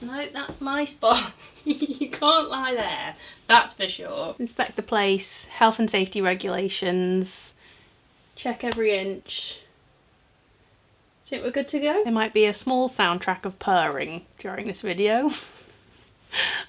No, that's my spot. You can't lie there, that's for sure. Inspect the place, health and safety regulations, check every inch. Think we're good to go? There might be a small soundtrack of purring during this video.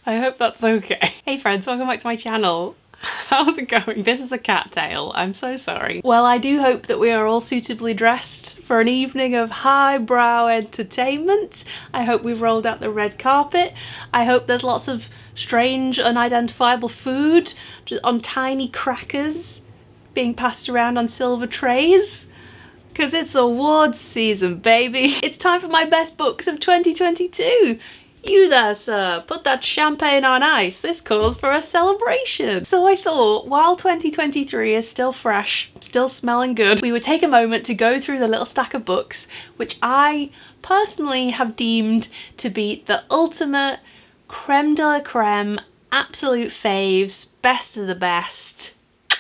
I hope that's okay. Hey friends, welcome back to my channel. How's it going? This is a cat tail. I'm so sorry. Well, I do hope that we are all suitably dressed for an evening of highbrow entertainment. I hope we've rolled out the red carpet. I hope there's lots of strange, unidentifiable food on tiny crackers being passed around on silver trays. Because it's awards season, baby. It's time for my best books of 2022. You there, sir, put that champagne on ice. This calls for a celebration. So I thought, while 2023 is still fresh, still smelling good, we would take a moment to go through the little stack of books, which I personally have deemed to be the ultimate creme de la creme, absolute faves, best of the best.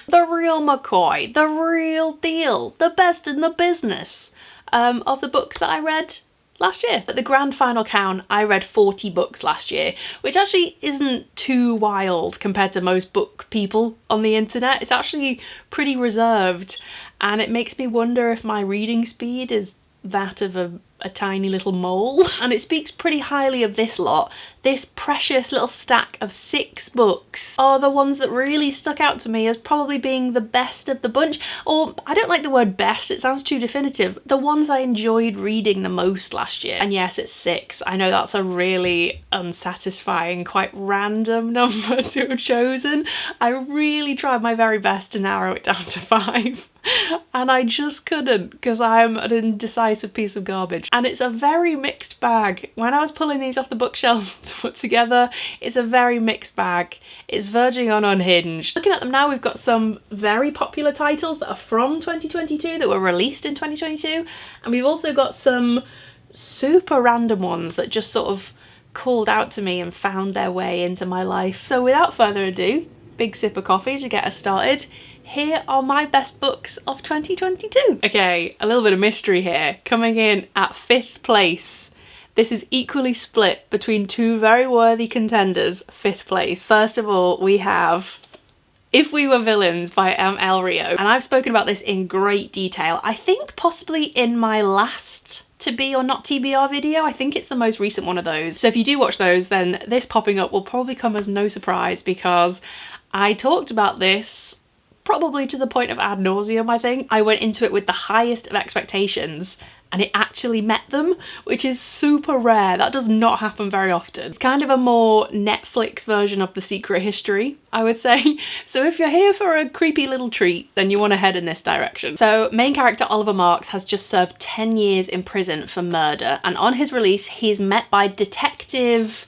The real McCoy, the real deal, the best in the business of the books that I read last year. At the grand final count, I read 40 books last year, which actually isn't too wild compared to most book people on the internet. It's actually pretty reserved, and it makes me wonder if my reading speed is that of a tiny little mole. And it speaks pretty highly of this lot. This precious little stack of 6 books are the ones that really stuck out to me as probably being the best of the bunch. Or, I don't like the word best, it sounds too definitive. The ones I enjoyed reading the most last year. And yes, it's 6. I know that's a really unsatisfying, quite random number to have chosen. I really tried my very best to narrow it down to 5. And I just couldn't, because I'm an indecisive piece of garbage. And it's a very mixed bag. When I was pulling these off the bookshelf to put together, it's a very mixed bag. It's verging on unhinged. Looking at them now, we've got some very popular titles that are from 2022, that were released in 2022. And we've also got some super random ones that just sort of called out to me and found their way into my life. So without further ado, big sip of coffee to get us started. Here are my best books of 2022. Okay, a little bit of mystery here. Coming in at 5th place. This is equally split between 2 very worthy contenders. 5th place. First of all, we have If We Were Villains by M.L. Rio. And I've spoken about this in great detail. I think possibly in my last To Be or Not TBR video. I think it's the most recent one of those. So if you do watch those, then this popping up will probably come as no surprise, because I talked about this probably to the point of ad nauseum, I think. I went into it with the highest of expectations and it actually met them, which is super rare. That does not happen very often. It's kind of a more Netflix version of The Secret History, I would say. So if you're here for a creepy little treat, then you want to head in this direction. So main character Oliver Marks has just served 10 years in prison for murder, and on his release he's met by Detective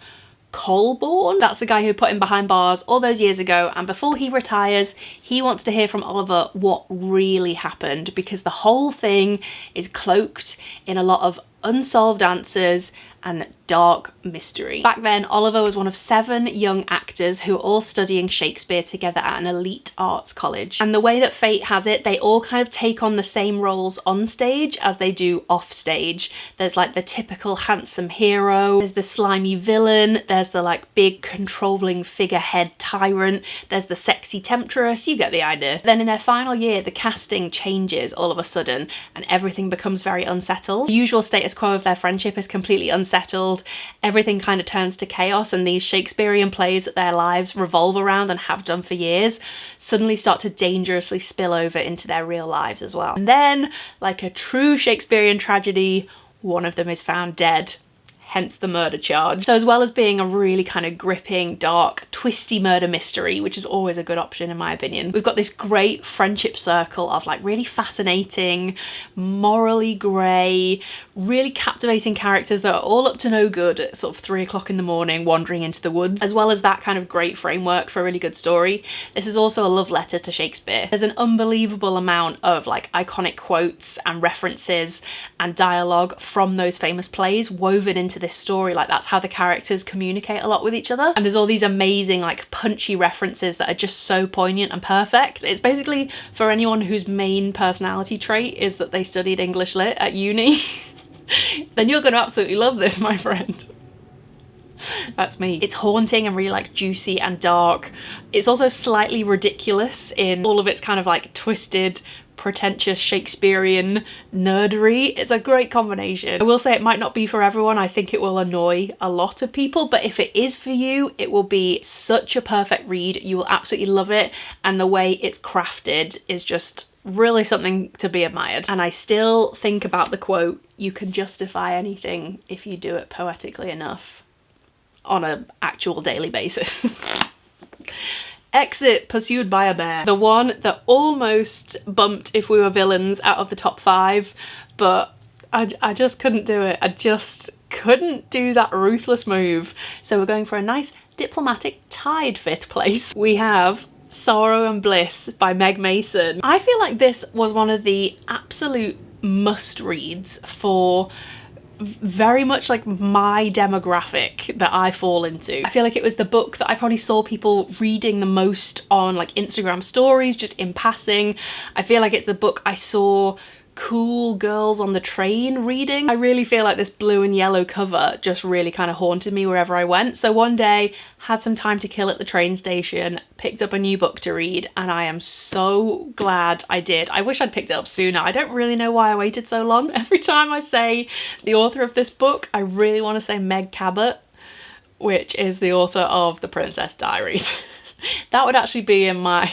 Colborne. That's the guy who put him behind bars all those years ago, and before he retires he wants to hear from Oliver what really happened, because the whole thing is cloaked in a lot of unsolved answers and dark mystery. Back then, Oliver was one of 7 young actors who were all studying Shakespeare together at an elite arts college. And the way that fate has it, they all kind of take on the same roles on stage as they do off stage. There's like the typical handsome hero, there's the slimy villain, there's the like big controlling figurehead tyrant, there's the sexy temptress, you get the idea. Then in their final year, the casting changes all of a sudden and everything becomes very unsettled. The usual status quo of their friendship is completely unsettled. Everything kind of turns to chaos, and these Shakespearean plays that their lives revolve around and have done for years suddenly start to dangerously spill over into their real lives as well. And then, like a true Shakespearean tragedy, one of them is found dead. Hence the murder charge. So as well as being a really kind of gripping, dark, twisty murder mystery, which is always a good option in my opinion, we've got this great friendship circle of like really fascinating, morally grey, really captivating characters that are all up to no good at sort of 3 o'clock in the morning wandering into the woods, as well as that kind of great framework for a really good story. This is also a love letter to Shakespeare. There's an unbelievable amount of like iconic quotes and references and dialogue from those famous plays woven into this story. Like that's how the characters communicate a lot with each other, and there's all these amazing like punchy references that are just so poignant and perfect. It's basically for anyone whose main personality trait is that they studied English Lit at uni. Then you're going to absolutely love this, my friend. That's me. It's haunting and really like juicy and dark. It's also slightly ridiculous in all of its kind of like twisted, pretentious Shakespearean nerdery. It's a great combination. I will say it might not be for everyone. I think it will annoy a lot of people, but if it is for you, it will be such a perfect read. You will absolutely love it, and the way it's crafted is just really something to be admired. And I still think about the quote, "You can justify anything if you do it poetically enough," on an actual daily basis. Exit Pursued by a Bear. The one that almost bumped If We Were Villains out of the top 5, but I just couldn't do it. I just couldn't do that ruthless move. So we're going for a nice diplomatic tied 5th place. We have Sorrow and Bliss by Meg Mason. I feel like this was one of the absolute must-reads for very much like my demographic that I fall into. I feel like it was the book that I probably saw people reading the most on like Instagram stories, just in passing. I feel like it's the book I saw cool girls on the train reading. I really feel like this blue and yellow cover just really kind of haunted me wherever I went. So one day, had some time to kill at the train station, picked up a new book to read, and I am so glad I did. I wish I'd picked it up sooner. I don't really know why I waited so long. Every time I say the author of this book, I really want to say Meg Cabot, which is the author of The Princess Diaries. That would actually be in my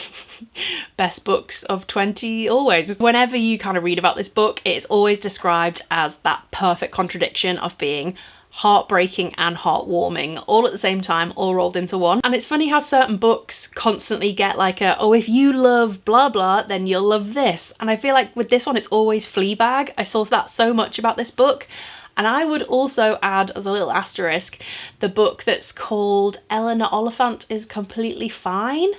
best books of 20 always. Whenever you kind of read about this book, it's always described as that perfect contradiction of being heartbreaking and heartwarming all at the same time, all rolled into one. And it's funny how certain books constantly get like a, oh, if you love blah blah, then you'll love this. And I feel like with this one, it's always Fleabag. I saw that so much about this book. And I would also add, as a little asterisk, the book that's called Eleanor Oliphant is Completely Fine.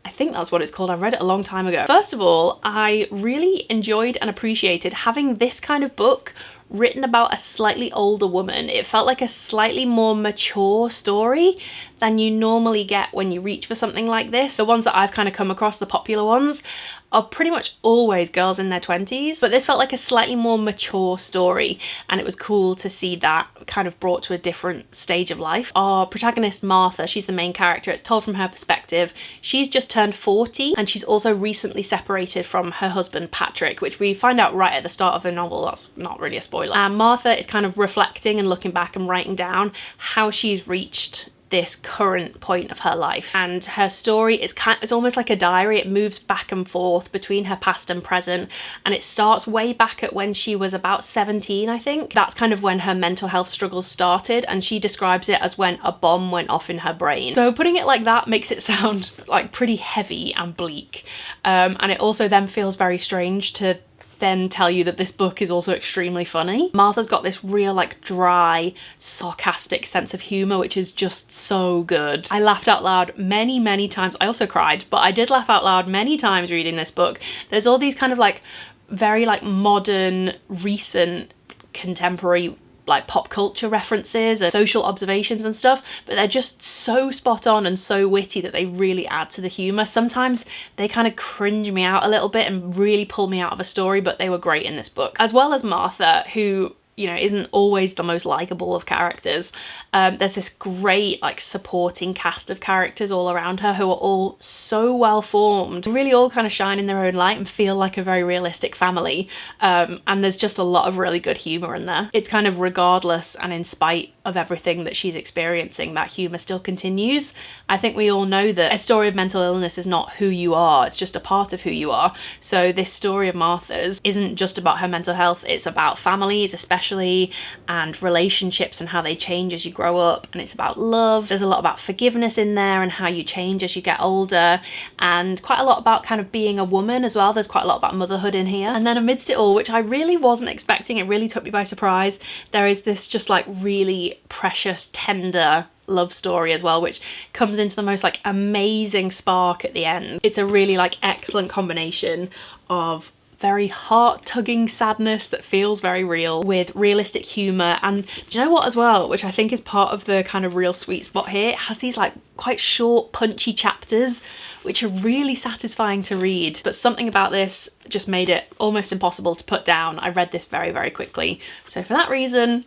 I think that's what it's called. I read it a long time ago. First of all, I really enjoyed and appreciated having this kind of book written about a slightly older woman. It felt like a slightly more mature story than you normally get when you reach for something like this. The ones that I've kind of come across, the popular ones, are pretty much always girls in their 20s, but this felt like a slightly more mature story, and it was cool to see that kind of brought to a different stage of life. Our protagonist Martha, she's the main character, it's told from her perspective. She's just turned 40, and she's also recently separated from her husband Patrick, which we find out right at the start of the novel. That's not really a spoiler. And Martha is kind of reflecting and looking back and writing down how she's reached this current point of her life, and her story is it's almost like a diary. It moves back and forth between her past and present, and it starts way back at when she was about 17, I think. That's kind of when her mental health struggles started, and she describes it as when a bomb went off in her brain. So putting it like that makes it sound like pretty heavy and bleak, and it also then feels very strange to then tell you that this book is also extremely funny. Martha's got this real like dry, sarcastic sense of humour, which is just so good. I laughed out loud many times. I also cried, but I did laugh out loud many times reading this book. There's all these kind of like very like modern, recent, contemporary like pop culture references and social observations and stuff, but they're just so spot on and so witty that they really add to the humour. Sometimes they kind of cringe me out a little bit and really pull me out of a story, but they were great in this book. As well as Martha, who, you know, isn't always the most likeable of characters. There's this great like supporting cast of characters all around her who are all so well formed, really all kind of shine in their own light and feel like a very realistic family. And there's just a lot of really good humour in there. It's kind of regardless and in spite of everything that she's experiencing, that humour still continues. I think we all know that a story of mental illness is not who you are, it's just a part of who you are. So this story of Martha's isn't just about her mental health, it's about families especially, and relationships and how they change as you grow up, and it's about love. There's a lot about forgiveness in there and how you change as you get older, and quite a lot about kind of being a woman as well. There's quite a lot about motherhood in here. And then amidst it all, which I really wasn't expecting, it really took me by surprise, there is this just like really precious, tender love story as well, which comes into the most like amazing spark at the end. It's a really like excellent combination of very heart-tugging sadness that feels very real with realistic humour. And do you know what as well, which I think is part of the kind of real sweet spot here, it has these like quite short punchy chapters which are really satisfying to read, but something about this just made it almost impossible to put down. I read this very quickly, so for that reason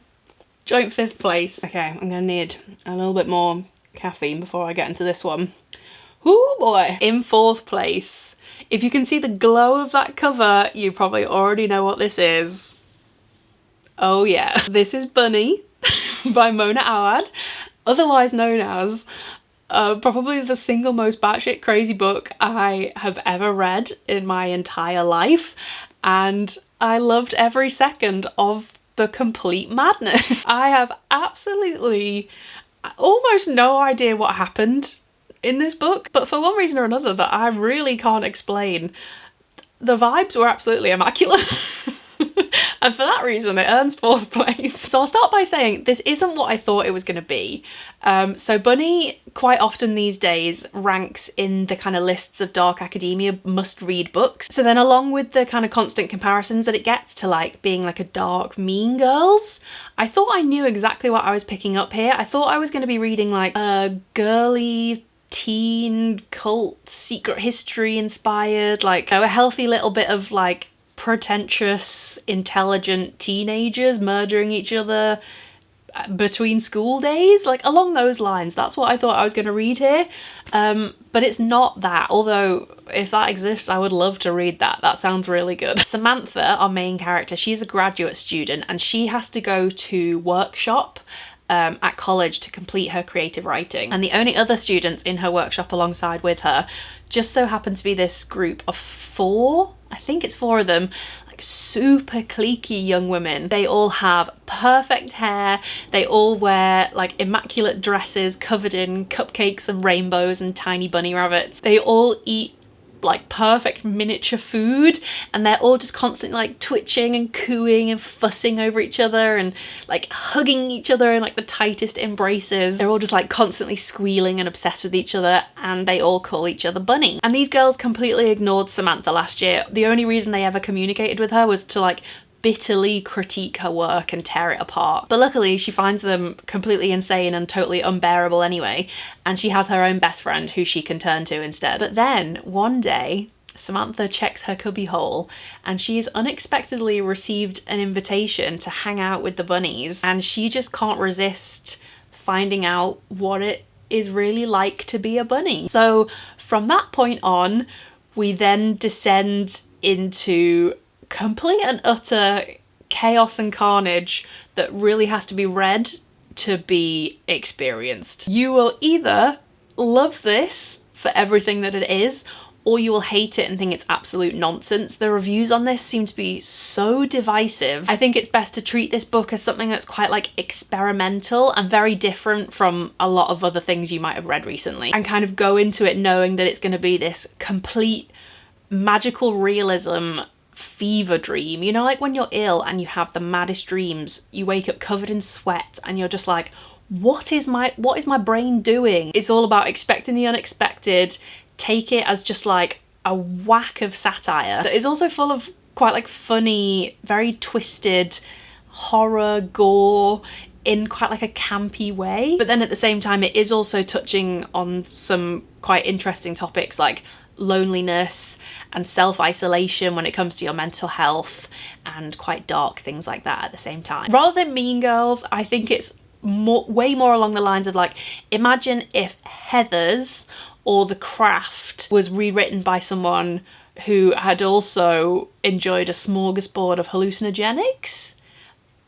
Joint 5th place. Okay, I'm gonna need a little bit more caffeine before I get into this one. Oh boy. In 4th place. If you can see the glow of that cover, you probably already know what this is. Oh yeah. This is Bunny by Mona Awad, otherwise known as probably the single most batshit crazy book I have ever read in my entire life, and I loved every second of the complete madness. I have absolutely almost no idea what happened in this book, but for one reason or another that I really can't explain, the vibes were absolutely immaculate. And for that reason, it earns 4th place. So I'll start by saying this isn't what I thought it was going to be. So Bunny quite often these days ranks in the kind of lists of dark academia must-read books. So then along with the kind of constant comparisons that it gets to like being like a dark Mean Girls, I thought I knew exactly what I was picking up here. I thought I was going to be reading like a girly teen cult secret history inspired, like, you know, a healthy little bit of like pretentious, intelligent teenagers murdering each other between school days, like along those lines. That's what I thought I was going to read here, but it's not that, although if that exists I would love to read that. That sounds really good. Samantha, our main character, she's a graduate student and she has to go to workshop at college to complete her creative writing, and the only other students in her workshop alongside with her just so happen to be this group of 4, I think it's 4 of them, like super cliquey young women. They all have perfect hair, they all wear like immaculate dresses covered in cupcakes and rainbows and tiny bunny rabbits. They all eat like perfect miniature food, and they're all just constantly like twitching and cooing and fussing over each other and like hugging each other in like the tightest embraces. They're all just like constantly squealing and obsessed with each other, and they all call each other Bunny. And these girls completely ignored Samantha last year. The only reason they ever communicated with her was to like bitterly critique her work and tear it apart. But luckily she finds them completely insane and totally unbearable anyway, and she has her own best friend who she can turn to instead. But then one day Samantha checks her cubbyhole and she's unexpectedly received an invitation to hang out with the bunnies, and she just can't resist finding out what it is really like to be a bunny. So from that point on we then descend into complete and utter chaos and carnage that really has to be read to be experienced. You will either love this for everything that it is, or you will hate it and think it's absolute nonsense. The reviews on this seem to be so divisive. I think it's best to treat this book as something that's quite like experimental and very different from a lot of other things you might have read recently, and kind of go into it knowing that it's going to be this complete magical realism fever dream. You know, like when you're ill and you have the maddest dreams, you wake up covered in sweat and you're just like, what is my brain doing? It's all about expecting the unexpected. Take it as just like a whack of satire that is also full of quite like funny, very twisted horror gore in quite like a campy way. But then at the same time it is also touching on some quite interesting topics like loneliness and self-isolation when it comes to your mental health, and quite dark things like that at the same time. Rather than Mean Girls, I think it's way more along the lines of like, imagine if Heathers or The Craft was rewritten by someone who had also enjoyed a smorgasbord of hallucinogenics.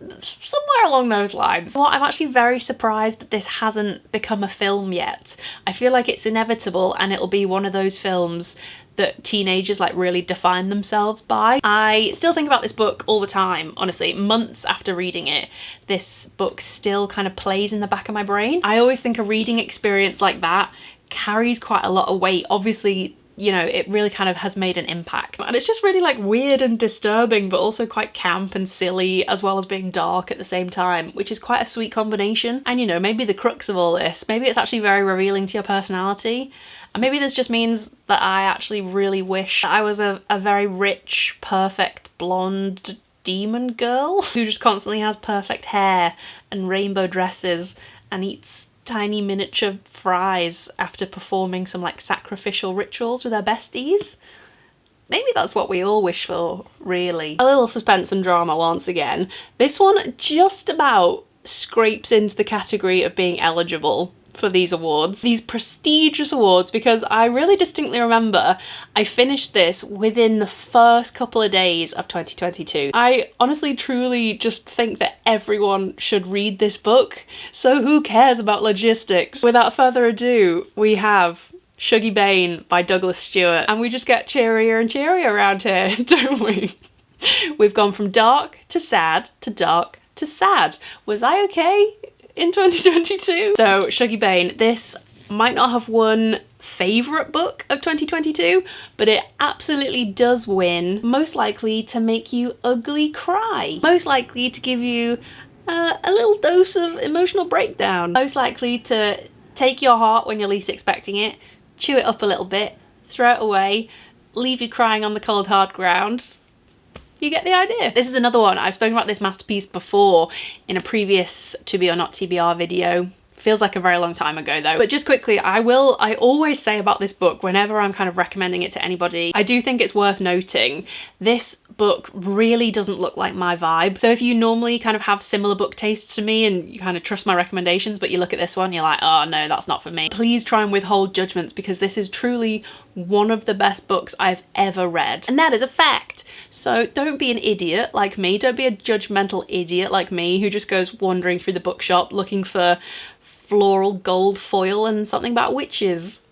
Somewhere along those lines. Well, I'm actually very surprised that this hasn't become a film yet. I feel like it's inevitable and it'll be one of those films that teenagers like really define themselves by. I still think about this book all the time, honestly. Months after reading it, this book still kind of plays in the back of my brain. I always think a reading experience like that carries quite a lot of weight. Obviously, you know, it really kind of has made an impact. And it's just really like weird and disturbing, but also quite camp and silly, as well as being dark at the same time, which is quite a sweet combination. And you know, maybe the crux of all this, maybe it's actually very revealing to your personality. And maybe this just means that I actually really wish I was a very rich, perfect, blonde demon girl who just constantly has perfect hair and rainbow dresses and eats tiny miniature fries after performing some like sacrificial rituals with her besties. Maybe that's what we all wish for, really. A little suspense and drama once again. This one just about scrapes into the category of being eligible for these awards, these prestigious awards, because I really distinctly remember I finished this within the first couple of days of 2022. I honestly truly just think that everyone should read this book, so who cares about logistics? Without further ado, we have Shuggie Bain by Douglas Stewart, and we just get cheerier and cheerier around here, don't we? We've gone from dark to sad to dark to sad. Was I okay in 2022? So Shuggie Bain, this might not have won favourite book of 2022, but it absolutely does win most likely to make you ugly cry, most likely to give you a little dose of emotional breakdown, most likely to take your heart when you're least expecting it, chew it up a little bit, throw it away, leave you crying on the cold hard ground. You get the idea. This is another one. I've spoken about this masterpiece before in a previous To Be or Not TBR video. Feels like a very long time ago though. But just quickly, I always say about this book whenever I'm kind of recommending it to anybody, I do think it's worth noting, this book really doesn't look like my vibe. So if you normally kind of have similar book tastes to me and you kind of trust my recommendations, but you look at this one, you're like, oh no, that's not for me. Please try and withhold judgments, because this is truly one of the best books I've ever read. And that is a fact. So don't be an idiot like me. Don't be a judgmental idiot like me who just goes wandering through the bookshop looking for floral gold foil and something about witches.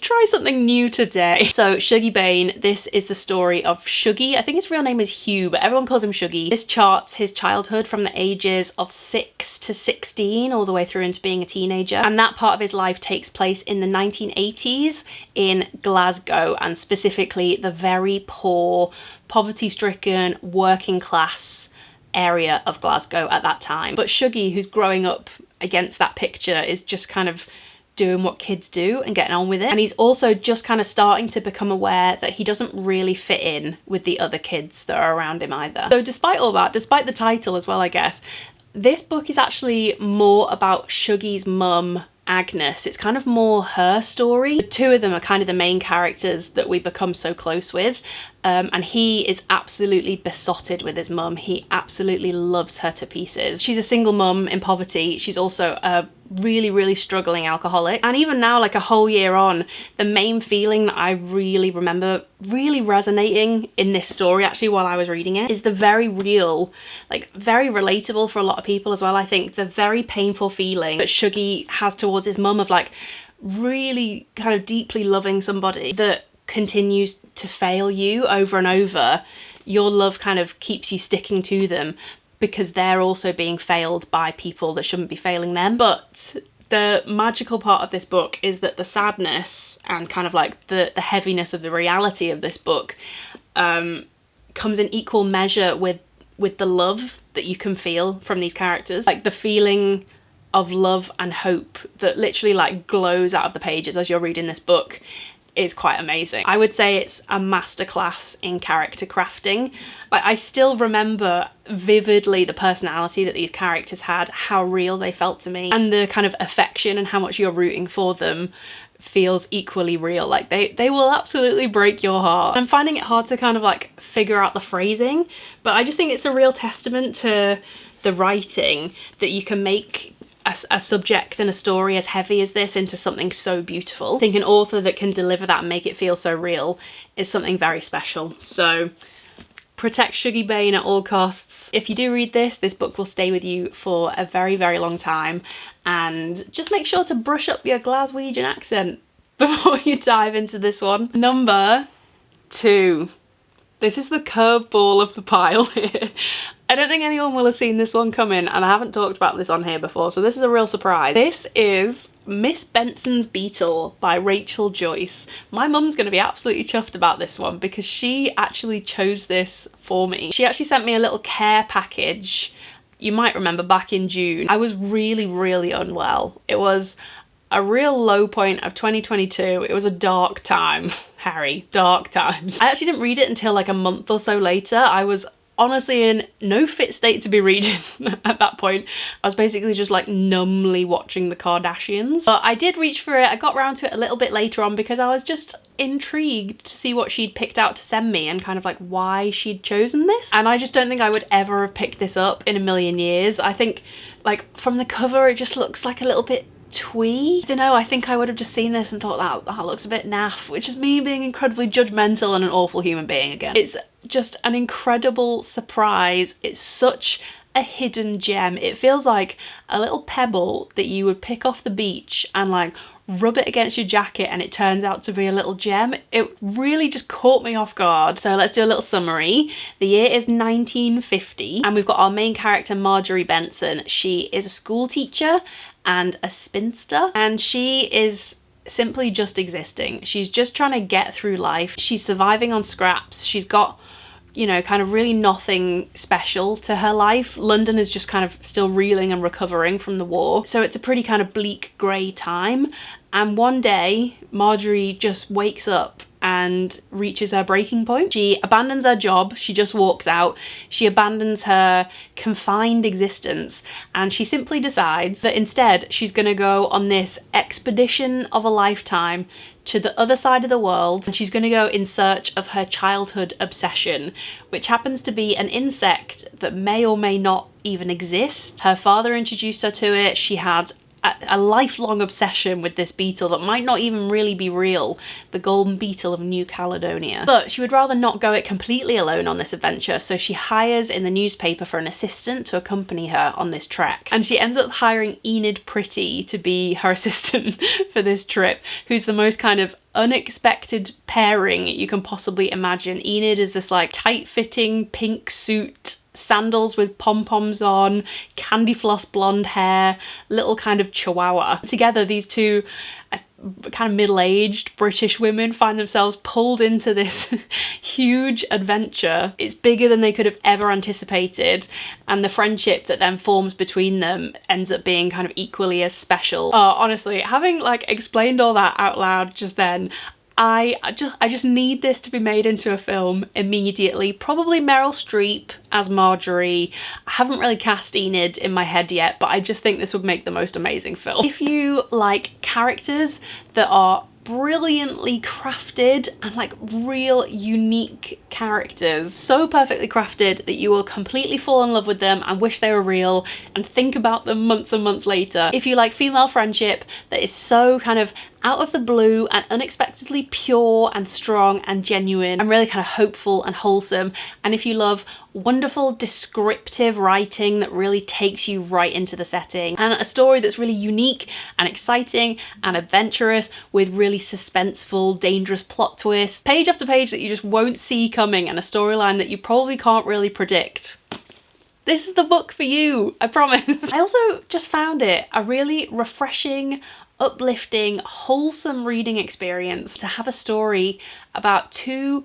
Try something new today. So Shuggie Bain, this is the story of Shuggie. I think his real name is Hugh, but everyone calls him Shuggie. This charts his childhood from the ages of 6 to 16 all the way through into being a teenager. And that part of his life takes place in the 1980s in Glasgow, and specifically the very poor, poverty-stricken, working class area of Glasgow at that time. But Shuggie, who's growing up against that picture, is just kind of doing what kids do and getting on with it. And he's also just kind of starting to become aware that he doesn't really fit in with the other kids that are around him either. So despite all that, despite the title as well, I guess, this book is actually more about Shuggie's mum, Agnes. It's kind of more her story. The two of them are kind of the main characters that we become so close with. And he is absolutely besotted with his mum. He absolutely loves her to pieces. She's a single mum in poverty. She's also a really, really struggling alcoholic. And even now, like a whole year on, the main feeling that I really remember really resonating in this story, actually, while I was reading it, is the very real, like very relatable for a lot of people as well, I think, the very painful feeling that Shuggie has towards his mum of like really kind of deeply loving somebody that continues to fail you over and over. Your love kind of keeps you sticking to them because they're also being failed by people that shouldn't be failing them. But the magical part of this book is that the sadness and kind of like the heaviness of the reality of this book comes in equal measure with the love that you can feel from these characters. Like the feeling of love and hope that literally like glows out of the pages as you're reading this book is quite amazing. I would say it's a masterclass in character crafting. Like, I still remember vividly the personality that these characters had, how real they felt to me, and the kind of affection and how much you're rooting for them feels equally real. Like they will absolutely break your heart. I'm finding it hard to kind of like figure out the phrasing, but I just think it's a real testament to the writing that you can make a subject and a story as heavy as this into something so beautiful. I think an author that can deliver that and make it feel so real is something very special. So protect Shuggie Bain at all costs. If you do read this book will stay with you for a very, very long time. And just make sure to brush up your Glaswegian accent before you dive into this one. Number 2. This is the curveball of the pile here. I don't think anyone will have seen this one coming, and I haven't talked about this on here before, so this is a real surprise. This is Miss Benson's Beetle by Rachel Joyce. My mum's going to be absolutely chuffed about this one because she actually chose this for me. She actually sent me a little care package. You might remember back in June. I was really, really unwell. It was a real low point of 2022. It was a dark time, Harry, dark times. I actually didn't read it until like a month or so later. I was honestly in no fit state to be reading at that point. I was basically just like numbly watching the Kardashians. But I did reach for it. I got around to it a little bit later on because I was just intrigued to see what she'd picked out to send me and kind of like why she'd chosen this. And I just don't think I would ever have picked this up in a million years. I think like from the cover it just looks like a little bit twee. I don't know, I think I would have just seen this and thought that looks a bit naff, which is me being incredibly judgmental and an awful human being again. It's just an incredible surprise. It's such a hidden gem. It feels like a little pebble that you would pick off the beach and like rub it against your jacket and it turns out to be a little gem. It really just caught me off guard. So let's do a little summary. The year is 1950 and we've got our main character Marjorie Benson. She is a school teacher and a spinster, and she is simply just existing. She's just trying to get through life. She's surviving on scraps. She's got, you know, kind of really nothing special to her life. London is just kind of still reeling and recovering from the war. So it's a pretty kind of bleak grey time. And one day, Marjorie just wakes up and reaches her breaking point. She abandons her job, she just walks out, she abandons her confined existence, and she simply decides that instead she's gonna go on this expedition of a lifetime to the other side of the world, and she's gonna go in search of her childhood obsession, which happens to be an insect that may or may not even exist. Her father introduced her to it. She had a lifelong obsession with this beetle that might not even really be real, the golden beetle of New Caledonia. But she would rather not go it completely alone on this adventure, so she hires in the newspaper for an assistant to accompany her on this trek. And she ends up hiring Enid Pretty to be her assistant for this trip, who's the most kind of unexpected pairing you can possibly imagine. Enid is this like tight-fitting pink suit, sandals with pom-poms on, candy floss blonde hair, little kind of chihuahua. Together these two kind of middle-aged British women find themselves pulled into this huge adventure. It's bigger than they could have ever anticipated, and the friendship that then forms between them ends up being kind of equally as special. Oh, honestly, having like explained all that out loud just then, I just need this to be made into a film immediately. Probably Meryl Streep as Marjorie. I haven't really cast Enid in my head yet, but I just think this would make the most amazing film. If you like characters that are brilliantly crafted and like real unique characters, so perfectly crafted that you will completely fall in love with them and wish they were real and think about them months and months later. If you like female friendship that is so kind of out of the blue and unexpectedly pure and strong and genuine and really kind of hopeful and wholesome, and if you love wonderful descriptive writing that really takes you right into the setting, and a story that's really unique and exciting and adventurous with really suspenseful, dangerous plot twists, page after page that you just won't see coming, and a storyline that you probably can't really predict, this is the book for you, I promise. I also just found it a really refreshing, uplifting, wholesome reading experience to have a story about two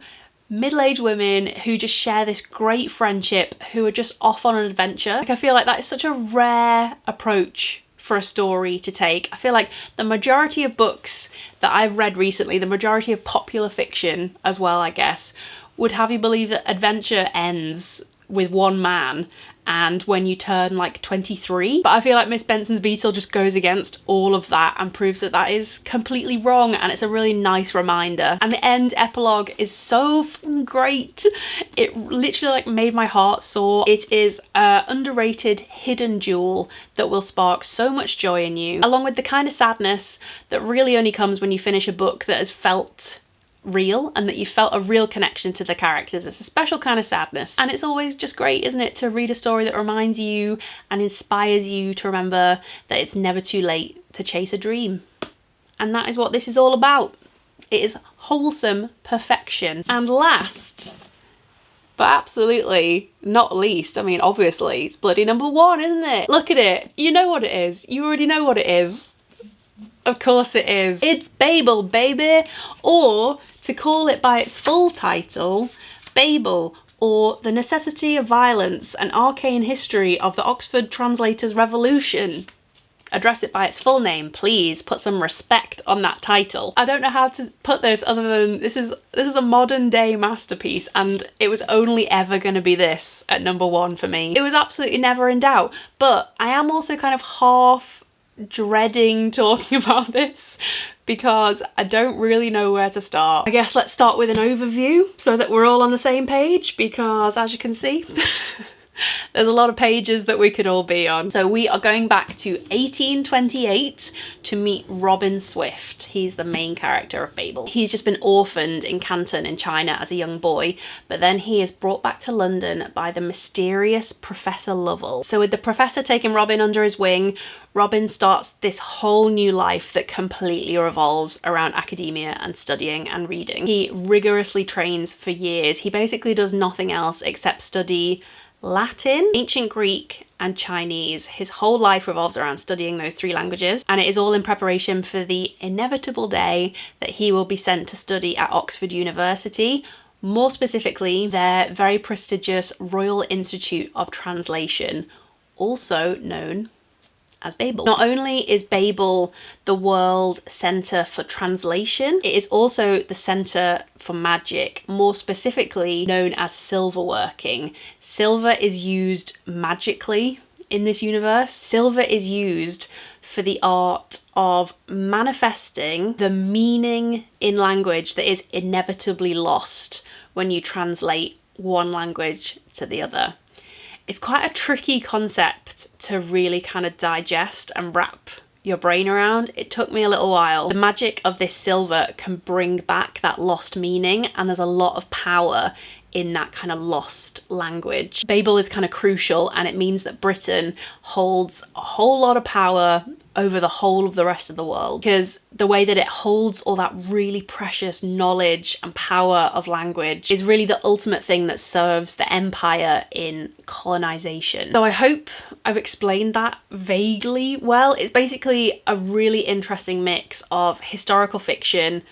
middle-aged women who just share this great friendship, who are just off on an adventure. Like, I feel like that is such a rare approach for a story to take. I feel like the majority of books that I've read recently, the majority of popular fiction as well, I guess, would have you believe that adventure ends with one man and when you turn like 23. But I feel like Miss Benson's Beetle just goes against all of that and proves that that is completely wrong, and it's a really nice reminder. And the end epilogue is so great. It literally like made my heart soar. It is an underrated hidden jewel that will spark so much joy in you, along with the kind of sadness that really only comes when you finish a book that has felt real and that you felt a real connection to the characters. It's a special kind of sadness, and it's always just great, isn't it, to read a story that reminds you and inspires you to remember that it's never too late to chase a dream. And that is what this is all about. It is wholesome perfection. And last but absolutely not least, I mean obviously it's bloody number one, isn't it? Look at it, you know what it is, you already know what it is. Of course it is. It's Babel, baby! Or, to call it by its full title, Babel, or The Necessity of Violence, an Arcane History of the Oxford Translators' Revolution. address it by its full name, please. Put some respect on that title. I don't know how to put this other than this is a modern day masterpiece, and it was only ever going to be this at number 1 for me. It was absolutely never in doubt, but I am also kind of half dreading talking about this because I don't really know where to start. I guess let's start with an overview so that we're all on the same page, because as you can see there's a lot of pages that we could all be on. So we are going back to 1828 to meet Robin Swift. He's the main character of Babel. He's just been orphaned in Canton in China as a young boy, but then he is brought back to London by the mysterious Professor Lovell. So with the professor taking Robin under his wing, Robin starts this whole new life that completely revolves around academia and studying and reading. He rigorously trains for years. He basically does nothing else except study Latin, ancient Greek, and Chinese. His whole life revolves around studying those 3 languages, and it is all in preparation for the inevitable day that he will be sent to study at Oxford University, more specifically their very prestigious Royal Institute of Translation, also known as Babel. Not only is Babel the world centre for translation, it is also the centre for magic, more specifically known as silverworking. Silver is used magically in this universe. Silver is used for the art of manifesting the meaning in language that is inevitably lost when you translate one language to the other. It's quite a tricky concept to really kind of digest and wrap your brain around. It took me a little while. The magic of this silver can bring back that lost meaning, and there's a lot of power in that kind of lost language. Babel is kind of crucial, and it means that Britain holds a whole lot of power over the whole of the rest of the world, because the way that it holds all that really precious knowledge and power of language is really the ultimate thing that serves the empire in colonization. So I hope I've explained that vaguely well. It's basically a really interesting mix of historical fiction,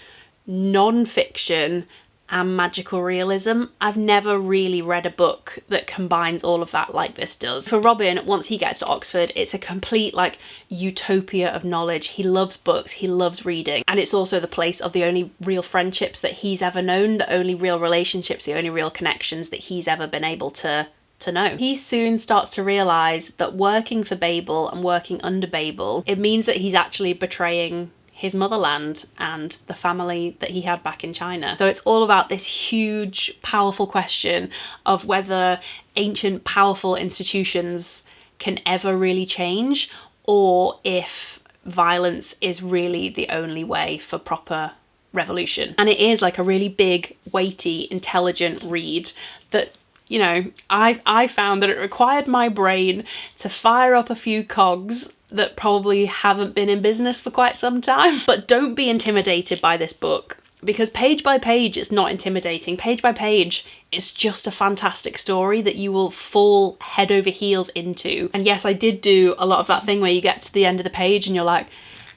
non-fiction, and magical realism. I've never really read a book that combines all of that like this does. For Robin, once he gets to Oxford, it's a complete like utopia of knowledge. He loves books, he loves reading, and it's also the place of the only real friendships that he's ever known, the only real relationships, the only real connections that he's ever been able to know. He soon starts to realise that working for Babel and working under Babel, it means that he's actually betraying his motherland and the family that he had back in China. So it's all about this huge, powerful question of whether ancient, powerful institutions can ever really change, or if violence is really the only way for proper revolution. And it is like a really big, weighty, intelligent read that, you know, I found that it required my brain to fire up a few cogs that probably haven't been in business for quite some time. But don't be intimidated by this book, because page by page it's not intimidating. Page by page it's just a fantastic story that you will fall head over heels into. And yes, I did do a lot of that thing where you get to the end of the page and you're like,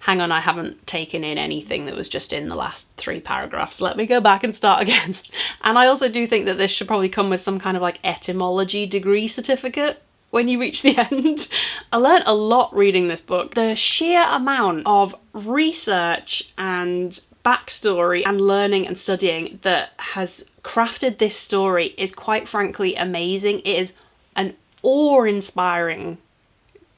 hang on, I haven't taken in anything that was just in the last 3 paragraphs. Let me go back and start again. And I also do think that this should probably come with some kind of like etymology degree certificate when you reach the end. I learned a lot reading this book. The sheer amount of research and backstory and learning and studying that has crafted this story is quite frankly amazing. It is an awe-inspiring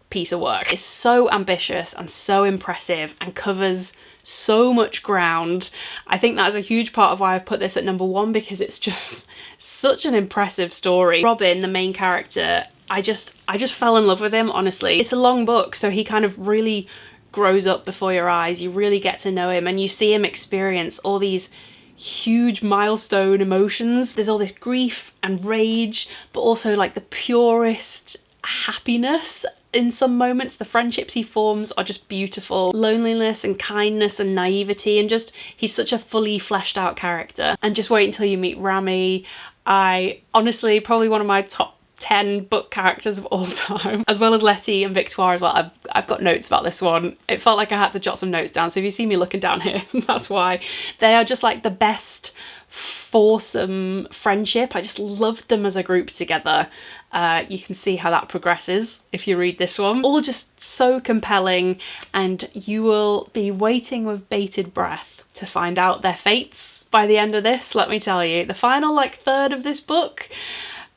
piece of work. It's so ambitious and so impressive and covers so much ground. I think that's a huge part of why I've put this at number 1, because it's just such an impressive story. Robin, the main character, I just fell in love with him, honestly. It's a long book, so he kind of really grows up before your eyes. You really get to know him and you see him experience all these huge milestone emotions. There's all this grief and rage, but also like the purest happiness in some moments. The friendships he forms are just beautiful. Loneliness and kindness and naivety, and just he's such a fully fleshed out character. And just wait until you meet Rami. I honestly, probably one of my top 10 book characters of all time, as well as Letty and Victoire as well. I've got notes about this one. It felt like I had to jot some notes down, so if you see me looking down here, that's why. They are just like the best foursome friendship. I just loved them as a group together. You can see how that progresses if you read this one. All just so compelling, and you will be waiting with bated breath to find out their fates by the end of this, let me tell you. The final like third of this book,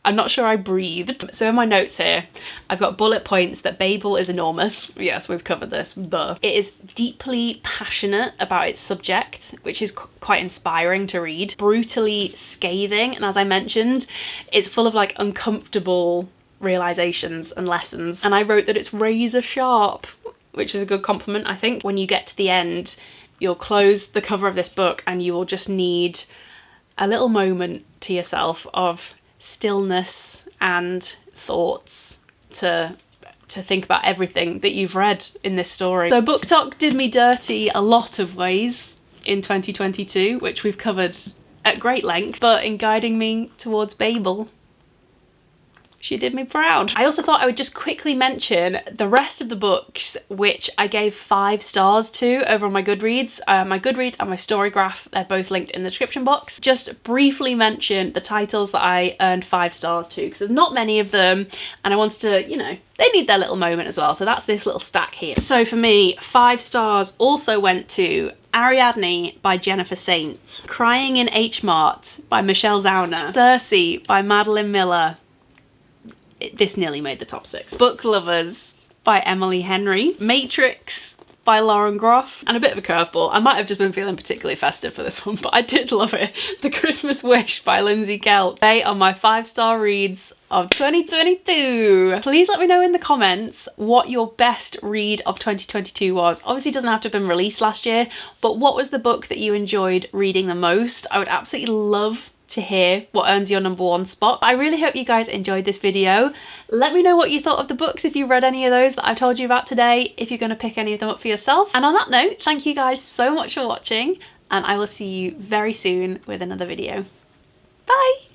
I'm not sure I breathed. So in my notes here, I've got bullet points that Babel is enormous. Yes, we've covered this. It is deeply passionate about its subject, which is quite inspiring to read. Brutally scathing, and as I mentioned, it's full of like uncomfortable realizations and lessons. And I wrote that it's razor sharp, which is a good compliment, I think. When you get to the end, you'll close the cover of this book and you will just need a little moment to yourself of stillness and thoughts to think about everything that you've read in this story. So Book Talk did me dirty a lot of ways in 2022, which we've covered at great length, but in guiding me towards Babel, she did me proud. I also thought I would just quickly mention the rest of the books which I gave 5 stars to over on my Goodreads. My Goodreads and my Storygraph, they're both linked in the description box. Just briefly mention the titles that I earned 5 stars to, because there's not many of them, and I wanted to, you know, they need their little moment as well. So that's this little stack here. So for me, 5 stars also went to Ariadne by Jennifer Saint, Crying in H Mart by Michelle Zauner, Circe by Madeline Miller. This nearly made the top 6. Book Lovers by Emily Henry, Matrix by Lauren Groff, and a bit of a curveball. I might have just been feeling particularly festive for this one, but I did love it. The Christmas Wish by Lindsay Kelp. They are my 5-star reads of 2022. Please let me know in the comments what your best read of 2022 was. Obviously it doesn't have to have been released last year, but what was the book that you enjoyed reading the most? I would absolutely love to hear what earns your #1 spot. I really hope you guys enjoyed this video. Let me know what you thought of the books, if you read any of those that I've told you about today, if you're going to pick any of them up for yourself. And on that note, thank you guys so much for watching, and I will see you very soon with another video. Bye!